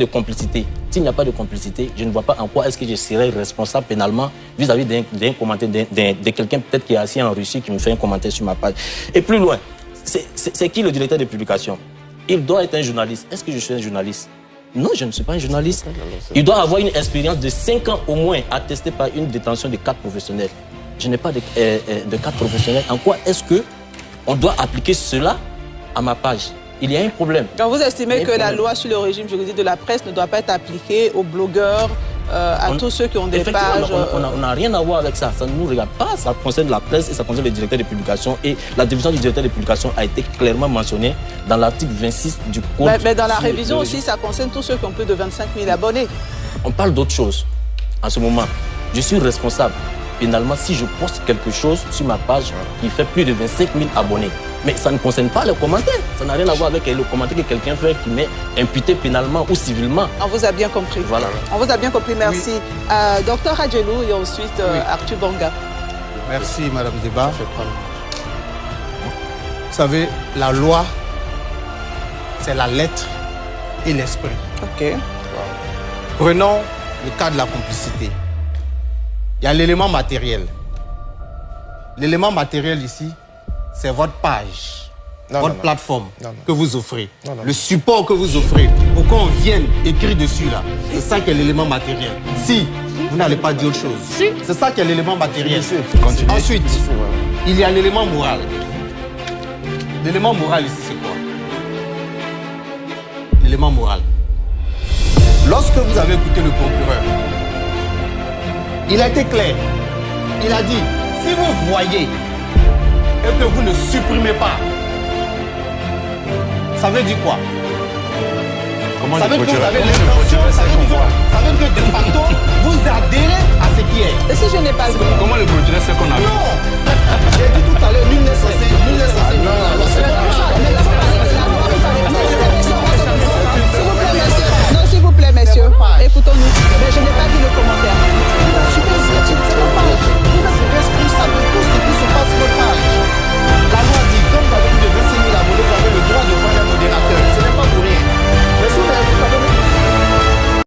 de complicité. S'il n'y a pas de complicité, je ne vois pas en quoi est-ce que je serais responsable pénalement vis-à-vis d'un commentaire, de quelqu'un peut-être qui est assis en Russie, qui me fait un commentaire sur ma page. Et plus loin, c'est qui le directeur de publication? Il doit être un journaliste. Est-ce que je suis un journaliste? Non, je ne suis pas un journaliste. Il doit avoir une expérience de 5 ans au moins, attestée par une détention de cadre professionnel. Je n'ai pas de cadre professionnel. En quoi est-ce qu'on doit appliquer cela à ma page? Il y a un problème. Donc vous estimez que la loi sur le régime juridique de la presse ne doit pas être appliquée aux blogueurs, à tous ceux qui ont des pages... On n'a rien à voir avec ça. Ça ne nous regarde pas. Ça concerne la presse et ça concerne le directeur de publication. Et la définition du directeur de publication a été clairement mentionnée dans l'article 26 du Code. Mais dans la révision aussi, ça concerne tous ceux qui ont plus de 25 000 abonnés. On parle d'autre chose. En ce moment, je suis responsable pénalement si je poste quelque chose sur ma page qui fait plus de 25 000 abonnés. Mais ça ne concerne pas les commentaires. Ça n'a rien à voir avec le commentaire que quelqu'un fait qui m'est imputé pénalement ou civilement. On vous a bien compris. Voilà. On vous a bien compris, merci. Oui. Docteur Adjelou et ensuite Arthur Banga. Merci, Madame Deba. Vous savez, la loi, c'est la lettre et l'esprit. OK. Prenons le cas de la complicité. Il y a l'élément matériel. L'élément matériel ici, c'est votre page, votre plateforme que vous offrez, le support que vous offrez pour qu'on vienne écrire dessus là. C'est ça qui est l'élément matériel. Si vous n'allez pas dire autre chose, c'est ça qui est l'élément matériel. Ensuite, il y a l'élément moral. L'élément moral ici, c'est quoi? L'élément moral. Lorsque vous avez écouté le procureur, il a été clair. Il a dit, si vous voyez et que vous ne supprimez pas, ça veut dire quoi? Ça veut dire que vous avez l'intention, ça veut dire que de facto, vous adhérez à ce qui est. Et si je n'ai pas... Comment le procureur sait qu'on a... Non,